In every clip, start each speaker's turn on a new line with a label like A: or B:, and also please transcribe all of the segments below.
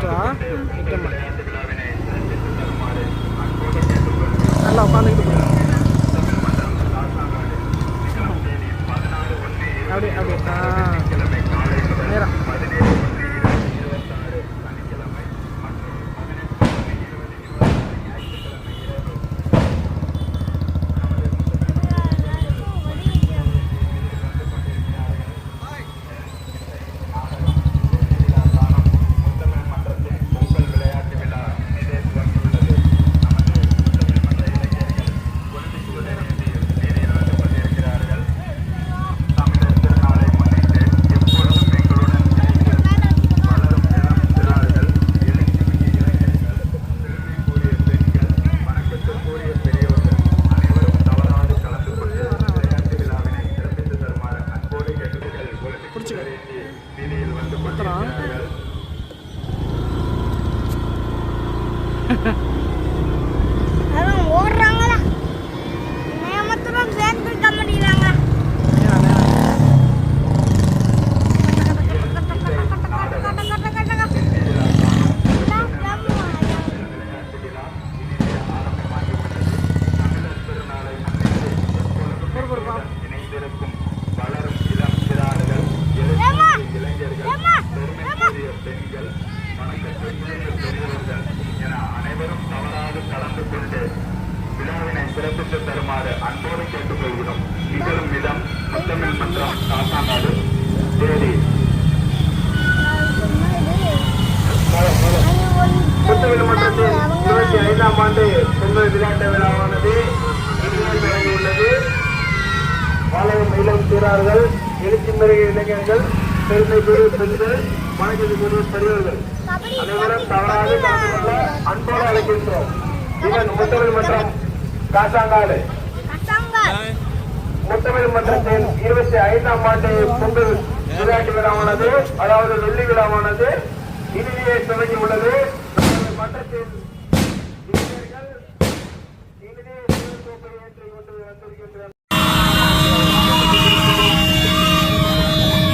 A: பிடிச்சிட்டா நல்லா உட்காந்துக்கிட்டு அப்படியே நேரம்
B: ஓடுறாங்களா நேமத்தெல்லாம் சேர்ந்து கம்பெனிறாங்க
C: சிறப்பித்து தருமாறு அன்போடு கேட்டுக்கொள்கிறோம். நிகழும் இடம் முத்தமிழ் மன்றம் காசாங்காடு தேதி. முத்தமிழ் மன்றத்தின் 25ஆம் ஆண்டு பொங்கல் விளையாட்டு விழாவானது தொடங்கியுள்ளது. வாழவும் இளம் சீரார்கள், எழுச்சி மிகு இளைஞர்கள், பெருமை பெரு பெண்கள், வணக்கத்து பெரு பெரியவர்கள் அனைவரும் தவறாக கலந்து கொள்ள அன்போடு அழைக்கின்றோம். இதன் முத்தமிழ் மன்றம் காசாங்காடு முத்தமிழ் மன்றத்தின் 25ஆம் ஆண்டு பொங்கல் விளையாட்டு விழாவானது, அதாவது வெள்ளி விழாவானது இனிமையை துவங்கி உள்ளது. மன்றத்தின் இளைஞர்கள் இனிமையை ஏற்றிக் கொண்டு வந்திருக்கின்றனர்.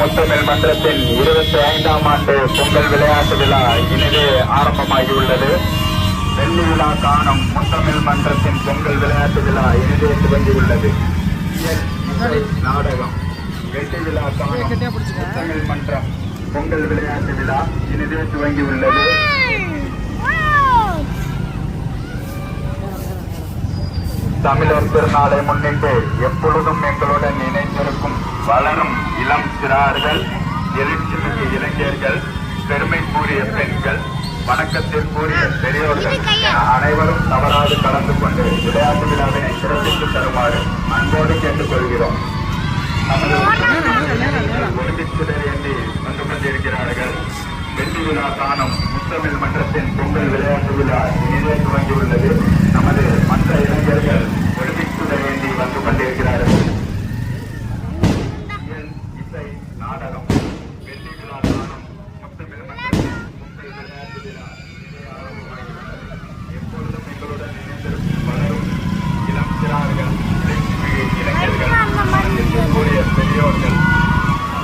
C: முத்தமிழ் மன்றத்தின் 25ஆம் ஆண்டு பொங்கல் விளையாட்டு விழா இனிதே ஆரம்பமாகியுள்ளது. வெள்ளி விழா காணும் முத்தமிழ் மன்றத்தின் பொங்கல் விளையாட்டு விழா இனிதே துவங்கியுள்ளது. நாடகம் வெள்ளி விழா காணும் முத்தமிழ் மன்றம் பொங்கல் விளையாட்டு விழா இனிதே துவங்கியுள்ளது. தமிழர் திருநாளை முன்னிட்டு எப்பொழுதும் எங்களுடன் இணைந்திருக்கும் வளரும் இளம் சிறார்கள், எழுச்சிமிகு இளைஞர்கள், பெருமைக்குரிய பெண்கள், வணக்கத்திற்குரிய பெரியோர்கள் அனைவரும் தவறாது கலந்து கொண்டு விளையாட்டு விழாவினை சிறப்பித்து தருமாறு அன்போடு கேட்டுக்கொள்கிறோம். நமது ஒலிம்பிக்ஸில் ஏந்தி வந்து கொண்டிருக்கிறார்கள். வெள்ளி விழா காணும் முத்தமிழ் மன்றத்தின் பொங்கல் விளையாட்டு விழா இனிதே துவங்கியுள்ளது. நமது மற்ற இளைஞர்கள் ஒலிம்பிக்ஸில் ஏந்தி வந்து கொண்டிருக்கிறார்கள். இசை நாடகம் வெள்ளி விழா காணும் முத்தமிழ் மன்றத்தின் பொங்கல் விளையாட்டு விழா எப்பொழுதும் எங்களுடன் இணைந்திருக்கும் வளரும் இளம் சிறார்கள், இளைஞர்கள், கூடிய பெரியோர்கள்,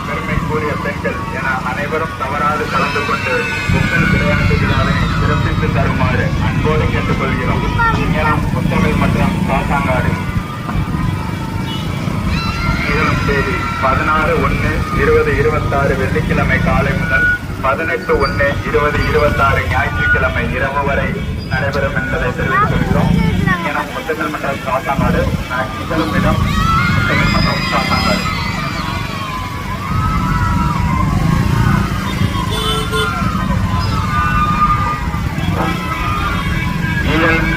C: பெருமைக்குரிய பெண்கள் என அனைவரும் தவறாது கலந்து கொண்டு பொங்கல் விளையாட்டு விழாவை சிறப்பித்து தருமாறு அன்போடு கேட்டுக்கொள்கிறோம். முத்தமிழ் மன்றம் காசாங்காடு. நிகழும் தேதி 16/1/2026 வெள்ளிக்கிழமை காலை முதல் 18/1/2026 ஞாயிற்றுக்கிழமை இரவு வரை நடைபெறும் என்பதை தெரிவித்துக் கொள்கிறோம். முத்தமிழ் மன்றம் காசாங்காடு. நிகழும் இடம் முத்தமிழ் மன்றம் காசாங்காடு.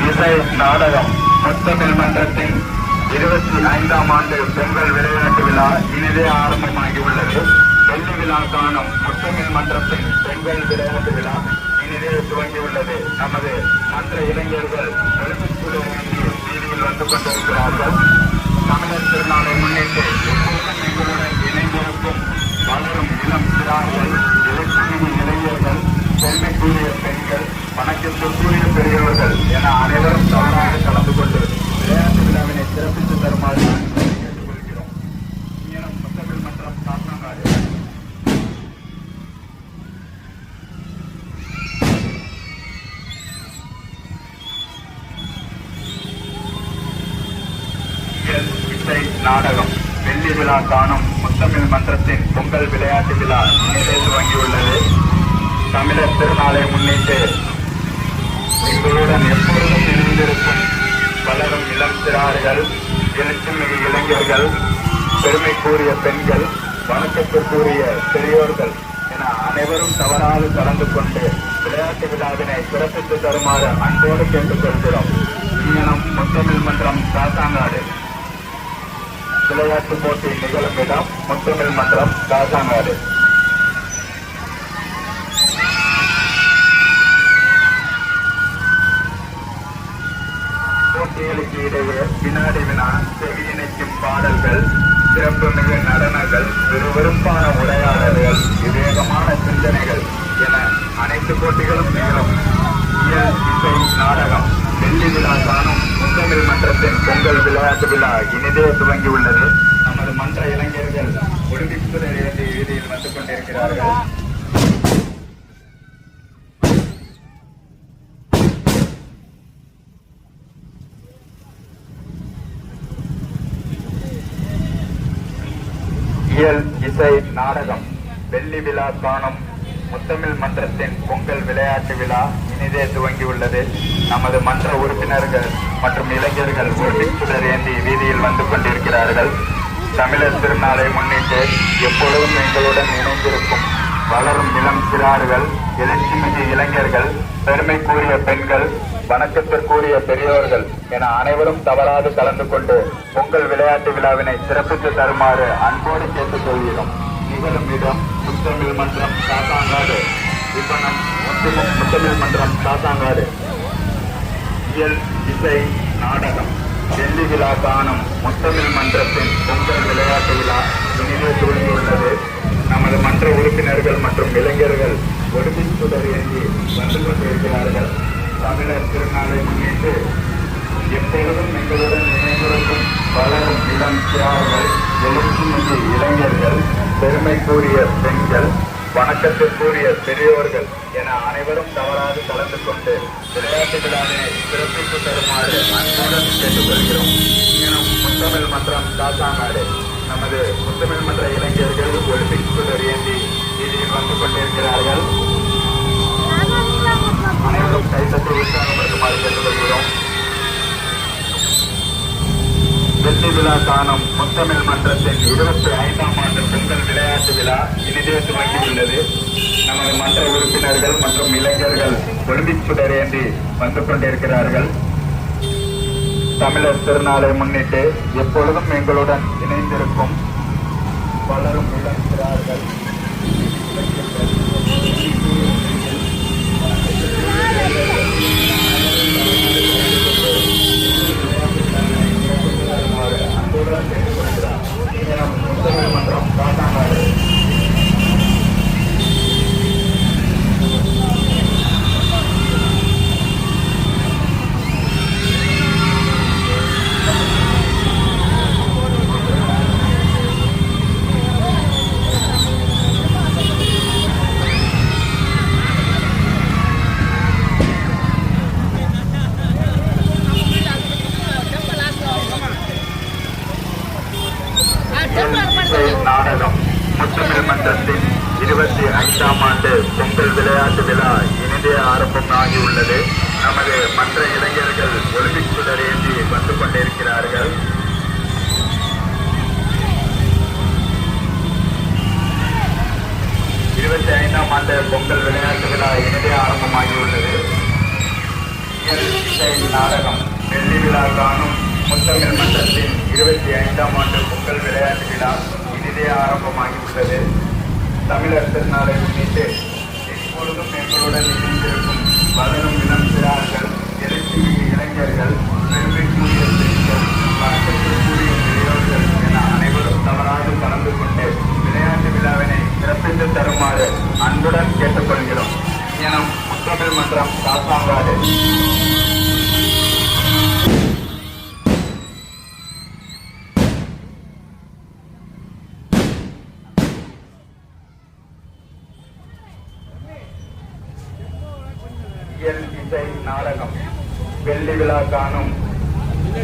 C: இசை நாடகம் முத்தமிழ் மன்றத்தின் 25ஆம் ஆண்டு பொங்கல் விளையாட்டு விழா இனிதே ஆரம்பமாகியுள்ளது. வெள்ளி விழா காணும் முத்தமிழ் மன்றத்தின் பொங்கல் விளையாட்டு விழா இனிதே துவங்கியுள்ளது. நமது மன்ற இளைஞர்கள் வீதியில் வந்து கொண்டிருக்கிறார்கள். தமிழர் திருநாளை முன்னிட்டு எங்களுடன் இணைந்திருக்கும் வளரும் இளம் சிறார்கள், எழுச்சிமிகு இளைஞர்கள், பெருமைக்குரிய பெண்கள், வணக்கத்திற்குரிய பெரியவர்கள் என அனைவரும் தவறாக கலந்து கொண்டு விளையாட்டு விழாவினை சிறப்பித்து தருமாறு கேட்டுக்கொள்கிறோம். முத்தமிழ் மன்றம் காசாங்காடு. நாடகம் வெள்ளி விழா காணும் முத்தமிழ் மன்றத்தின் பொங்கல் விளையாட்டு விழா இனிதே துவங்கியுள்ளது. தமிழர் திருநாளை முன்னிட்டு எங்களுடன் எப்பொழுதும் இணைந்திருக்கும் வளரும் இளம் சிறார்கள், எழுத்துமிகு இளைஞர்கள், பெருமைக்குரிய பெண்கள், வணக்கத்திற்குரிய பெரியோர்கள் என அனைவரும் தவறாது கலந்து கொண்டு விளையாட்டு விழாவினை சிறப்பித்து தருமாறு அன்போடு கேட்டுக்கொள்கிறோம். இங்கனம் முத்தமிழ் மன்றம் காசாங்காடு. விளையாட்டு போட்டி நிகழும் இடம் முத்தமிழ் மன்றம் காசாங்காடு. போட்டிகளுக்கு இடையே வினாடி வினா, செவி இணைக்கும் பாடல்கள், சிறப்பு மிகு நடனங்கள், விறுவிறுப்பான உரையாடல்கள், விவேகமான சிந்தனைகள் என அனைத்து போட்டிகளும் நிகழும். இயல், இசை, நாடகம் வெள்ளி விழா காணும் முத்தமிழ் மன்றத்தின் பொங்கல் விளையாட்டு விழா இனிதே துவங்கியுள்ளது. நமது மன்ற இளைஞர்கள் ஒலிம்பிக் சுடர் ஏந்தி வீதியில் வந்து கொண்டிருக்கிறார்கள். இயல், இசை, நாடகம் வெள்ளி விழா காணும் முத்தமிழ் மன்றத்தின் பொங்கல் விளையாட்டு விழா இனிதே துவங்கியுள்ளது. நமது மன்ற உறுப்பினர்கள் மற்றும் இளைஞர்கள் ஒலிம்பிக் சுடர் ஏந்தி வீதியில் வந்து கொண்டிருக்கிறார்கள். தமிழர் திருநாளை முன்னிட்டு எப்பொழுதும் எங்களுடன் இணைந்திருக்கும் வளரும் இளம் சிறார்கள், எழுச்சிமிகு இளைஞர்கள், பெருமைக்குரிய பெண்கள், வணக்கத்திற்குரிய பெரியோர்கள் என அனைவரும் தவறாது கலந்து கொண்டு பொங்கல் விளையாட்டு விழாவினை சிறப்பித்து தருமாறு அன்போடு கேட்டுக் கொள்கிறோம். நிகழும் இடம் முத்தமிழ் மன்றம் காசாங்காடு. இப்பணம் முத்தமிழ் மன்றம் காசாங்காடு. இயல், இசை, நாடகம் வெள்ளி விழா காணும் முத்தமிழ் மன்றத்தின் பொங்கல் விளையாட்டு விழா இனிதே துவங்கியுள்ளது. நமது மன்ற உறுப்பினர்கள் மற்றும் இளைஞர்கள் ஒலிம்பிக் சுடர் ஏந்தி வந்து கொண்டிருக்கிறார்கள். தமிழர் திருநாளை முன்னிட்டு எப்பொழுதும் எங்களுடன் இணைந்திருக்கும் வளரும் இளம் சிறார்கள், எழுச்சிமிகு இளைஞர்கள், பெருமைக்குரிய பெண்கள், வணக்கத்திற்குரிய பெரியோர்கள் என அனைவரும் தவறாது கலந்து கொண்டு விளையாட்டு விழாவினை சிறப்பித்து தருமாறு அன்புடன் கேட்டுக்கொள்கிறோம். எனும் முத்தமிழ் மன்றம் காசாங்காடு. நமது முத்தமிழ் மன்ற இளைஞர்கள் ஒலிம்பிக் சுடர் ஏந்தி வீதியில் வந்து கொண்டிருக்கிறார்கள். அனைவரும் கைத்தட்டி உற்சாகப்படுத்துமாறு கேட்டுக்கொள்கிறோம். வெள்ளி விழா காணும் முத்தமிழ் மன்றத்தின் 25ஆம் ஆண்டு பொங்கல் விளையாட்டு விழா இனிதே துவங்கியுள்ளது. நமது மன்ற உறுப்பினர்கள் மற்றும் இளைஞர்கள் ஒலிம்பிக் சுடர் ஏந்தி வந்து கொண்டிருக்கிறார்கள். தமிழர் திருநாளை முன்னிட்டு எப்பொழுதும் எங்களுடன் இணைந்திருக்கும் வளரும் இளம் சிறார்கள், முத்தமிழ் மன்றம் காசாங்காடு. நாடகம் முத்தமிழ் மன்றத்தின் 25ஆம் ஆண்டு பொங்கல் விளையாட்டு விழா இனிதே ஆரம்பமாகியுள்ளது. நமது மன்ற இளைஞர்கள் ஒலிம்பிக் சுடர் ஏந்தி வந்து கொண்டிருக்கிறார்கள். ஐந்தாம் ஆண்டு பொங்கல் விளையாட்டு விழா இனிதே ஆரம்பமாகியுள்ளது. நாடகம் வெள்ளி விழா காணும் முத்தமிழ் மன்றத்தின் 25ஆம் ஆண்டு பொங்கல் விளையாட்டு விழா இனிதே ஆரம்பமாகியுள்ளது. தமிழர் திருநாளை முன்னிட்டு எப்பொழுதும் எங்களுடன் இணைந்திருக்கும் வளரும் இளம் சிறார்கள், எழுச்சிமிகு இளைஞர்கள், பெருமைக்குரிய பெண்கள், வணக்கத்திற்குரிய பெரியோர்கள் என அனைவரும் தவறாது கலந்து கொண்டு விளையாட்டு விழாவினை சிறப்பித்து தருமாறு அன்புடன் கேட்டுக்கொள்கிறோம். எனும் முத்தமிழ் மன்றம் காசாங்காடு. இசை நாடகம் வெள்ளி விழா காணும்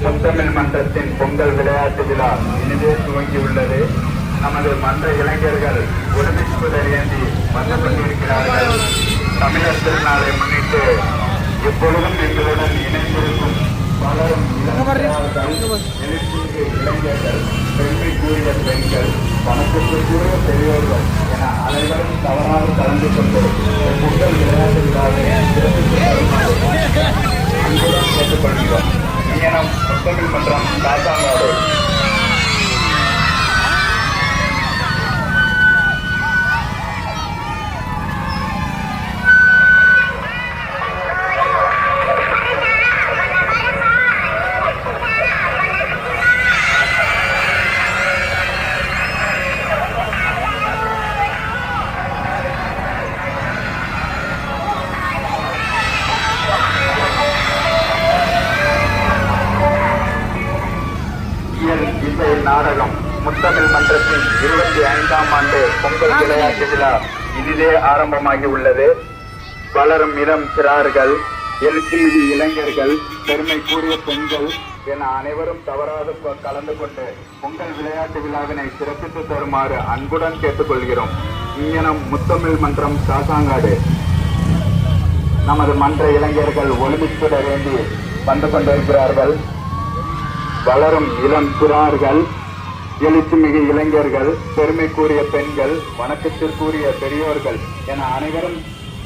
C: முத்தமிழ் மன்றத்தின் பொங்கல் விளையாட்டு விழா இனிதே துவங்கியுள்ளது. நமது மன்ற இளைஞர்கள் ஒலிம்பிக் ஏந்தி வந்து கொண்டிருக்கிறார்கள். தமிழர் திருநாளை முன்னிட்டு எப்பொழுதும் எங்களுடன் இணைந்திருக்கும் பலரும் எழுச்சிமிகு இளைஞர்கள், பெருமைக்குரிய பெண்கள், வணக்கத்திற்குரிய பெரியோர்கள் என அனைவரும் தவறாக கலந்து கொண்டு பொங்கல் விளையாட்டு விழாவை அன்புடன் கேட்டுக்கொள்கிறோம். இங்கனம் முத்தமிழ் மன்றம் காசாங்காடு. இசை நாடகம் முத்தமிழ் மன்றத்தின் 25ஆம் ஆண்டு பொங்கல் விளையாட்டு விழா இனிதே ஆரம்பமாகி உள்ளது. வளரும் இளம் சிறார்கள், எழுச்சிமிகு இளைஞர்கள், பெருமை கூறிய பெண்கள் என அனைவரும் தவறாது கலந்து கொண்டு பொங்கல் விளையாட்டு விழாவினை சிறப்பித்து தருமாறு அன்புடன் கேட்டுக்கொள்கிறோம். இங்கனம் முத்தமிழ் மன்றம் காசாங்காடு. நமது மன்ற இளைஞர்கள் ஒலிம்பிக் வேண்டி வந்து கொண்டிருக்கிறார்கள். வளரும் இளம் சிறார்கள், எழுச்சிமிகு இளைஞர்கள், பெருமை கூறிய பெண்கள், வணக்கத்திற்குரிய பெரியோர்கள் என அனைவரும்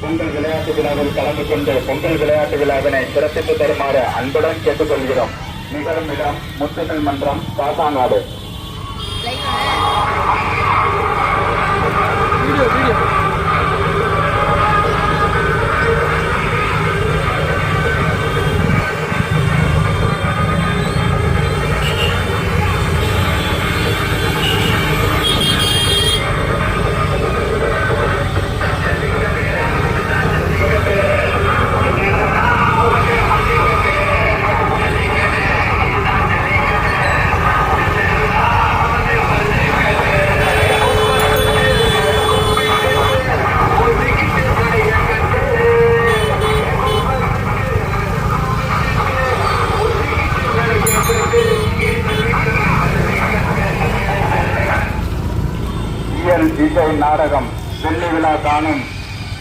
C: பொங்கல் விளையாட்டு விழாவில் கலந்து கொண்டு பொங்கல் விளையாட்டு விழாவினை சிறப்பித்து தருமாறு அன்புடன் கேட்டுக்கொள்கிறோம். நிகழும் இடம் முத்தமிழ் மன்றம் காசாங்காடு. இசை நாடகம் வெள்ளி விழா காணும்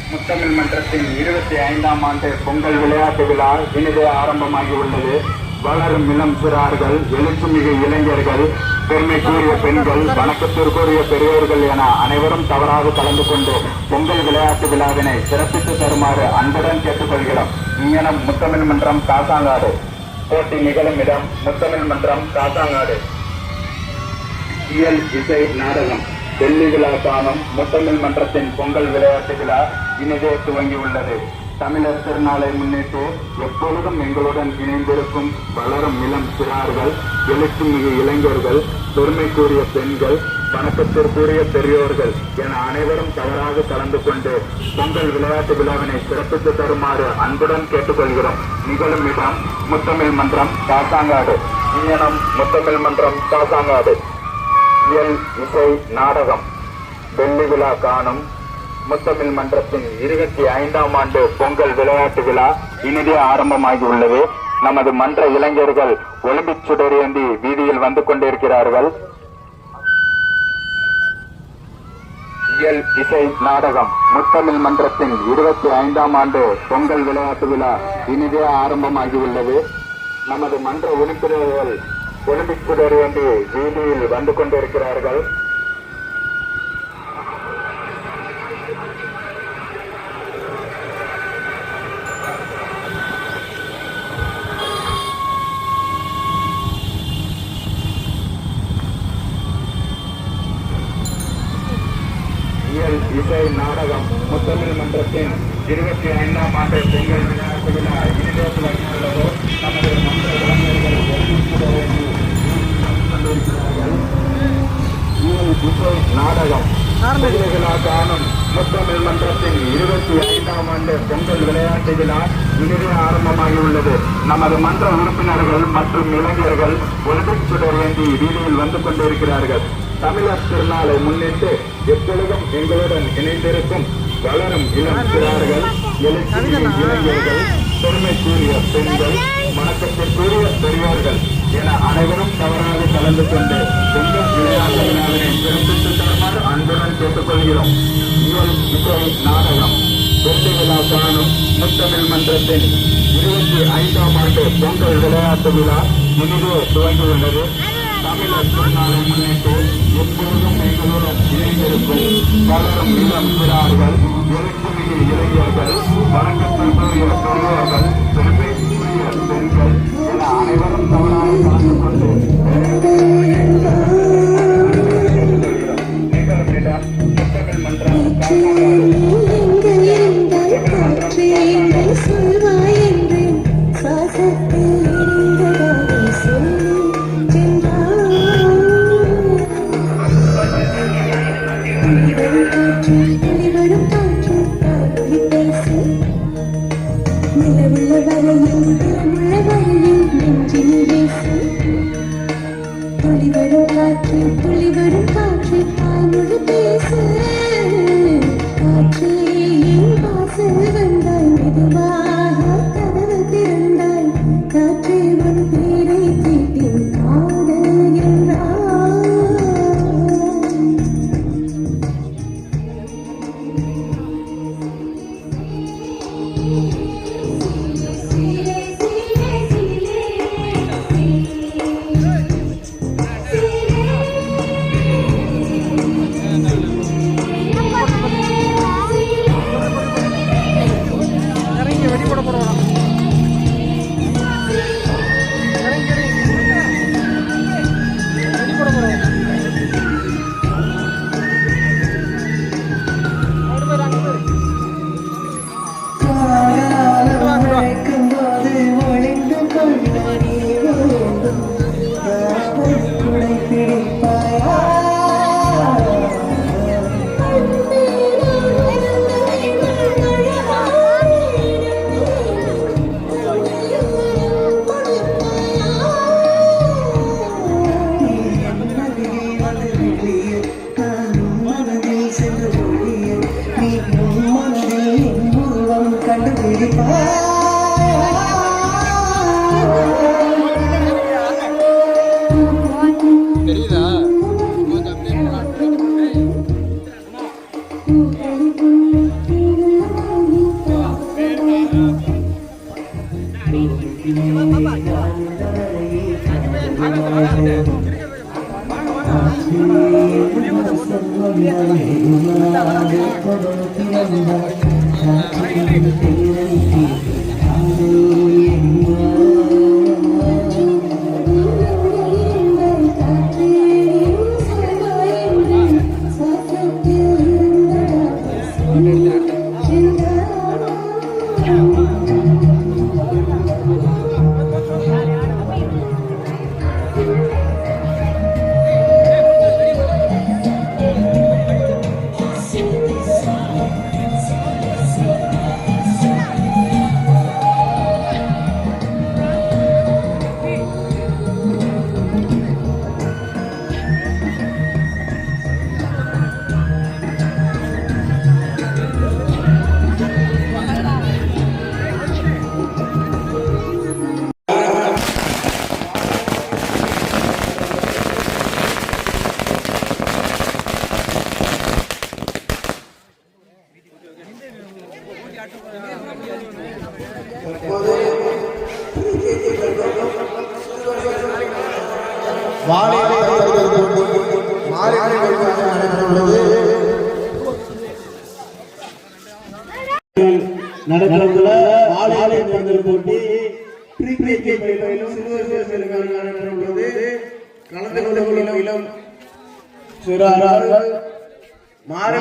C: முத்தமிழ் மன்றத்தின் 25ஆம் ஆண்டு பொங்கல் விளையாட்டு விழா இனிதே ஆரம்பமாகி உள்ளது. வளரும் இளம் சிறார்கள், எழுச்சிமிகு இளைஞர்கள், பெருமை கூறிய பெண்கள், வணக்கத்திற்குரிய பெரியோர்கள் என அனைவரும் தவறாக கலந்து கொண்டு பொங்கல் விளையாட்டு விழாவினை சிறப்பித்து தருமாறு அன்புடன் கேட்டுக்கொள்கிறோம். இங்கனம் முத்தமிழ் மன்றம் காசாங்காடு. போட்டி நிகழும் இடம் முத்தமிழ் மன்றம் காசாங்காடு. இசை நாடகம் வெள்ளி விழா காணும் முத்தமிழ் மன்றத்தின் பொங்கல் விளையாட்டு விழா இனிதே துவங்கியுள்ளது. தமிழர் திருநாளை முன்னிட்டு எப்பொழுதும் எங்களுடன் இணைந்திருக்கும் வளரும் இளம் சிறார்கள், எழுச்சிமிகு இளைஞர்கள், பெருமைக்குரிய பெண்கள், வணக்கத்திற்குரிய பெரியோர்கள் என அனைவரும் தவறாக கலந்து கொண்டு பொங்கல் விளையாட்டு விழாவினை சிறப்பித்து தருமாறு அன்புடன் கேட்டுக்கொள்கிறோம். நிகழும் இடம் முத்தமிழ் மன்றம் காசாங்காடு. இங்கனம் முத்தமிழ் மன்றம் காசாங்காடு. இசை நாடகம் வெள்ளி விழா காணும் முத்தமிழ் மன்றத்தின் 25ஆம் ஆண்டு பொங்கல் விளையாட்டு விழா இனிதே ஆரம்பமாகி உள்ளது. நமது மன்ற இளைஞர்கள் ஒலிம்பிக் சுடரேந்தி வீதியில் வந்து கொண்டிருக்கிறார்கள். இசை நாடகம் முத்தமிழ் மன்றத்தின் 25ஆம் ஆண்டு பொங்கல் விளையாட்டு விழா இனிதே ஆரம்பமாகி உள்ளது. நமது மன்ற உறுப்பினர்கள் ஒலிம்பிக் சுடரேந்தி வீதியில் வந்து கொண்டிருக்கிறார்கள். இசை நாடகம் முத்தமிழ் மன்றத்தின் 25ஆம் ஆண்டு பொங்கல் விளையாட்டு விழா இனிதே துவங்கியுள்ளது. நமது மன்ற இளைஞர்கள் இசை நாடகம் வெள்ளி விழா காணும் முத்தமிழ் மன்றத்தின் 25ஆம் ஆண்டு பொங்கல் விளையாட்டு விழா இனிதே ஆரம்பமாகி உள்ளது. நமது மன்ற உறுப்பினர்கள் மற்றும் இளைஞர்கள் ஒலிம்பிக் சுடரேந்தி வீதியில் வந்து கொண்டிருக்கிறார்கள். தமிழர் திருநாளை முன்னிட்டு எப்பொழுதும் எங்களுடன் இணைந்திருக்கும் வளரும் இளம் சிறார்கள், எழுச்சிமிகு இளைஞர்கள், பெருமைக்குரிய பெண்கள், வணக்கத்திற்குரிய பெரியோர்கள் என அனைவரும் தவறாது கலந்து கொண்டு பொங்கல் விளையாட்டு விழாவினை சிறப்பித்து தருமாறு அன்புடன் கேட்டுக்கொள்கிறோம். இசை நாடகம் வெள்ளி விழா காணும் முத்தமிழ் மன்றத்தின் 25ஆம் ஆண்டு பொங்கல் விளையாட்டு விழா இனிதே துவங்கியுள்ளது. தமிழர் திருநாளை முன்னிட்டு எப்பொழுதும் எங்களுடன் இணைந்திருக்கும் பலரும் இளம் சிறார்கள், எழுத்துமிகு இளைஞர்கள், வணக்கத்திற்குரிய பெரியோர்கள், பெருமைக்குரிய பெண்கள் என அனைவரும் தவறாக கலந்து கொண்டு முத்தமிழ் மன்றம்
D: நடக்கிற ஆலை தேர்தல் போட்டி கலந்து கொள்ளும் இளம் சிறார்கள் மாறி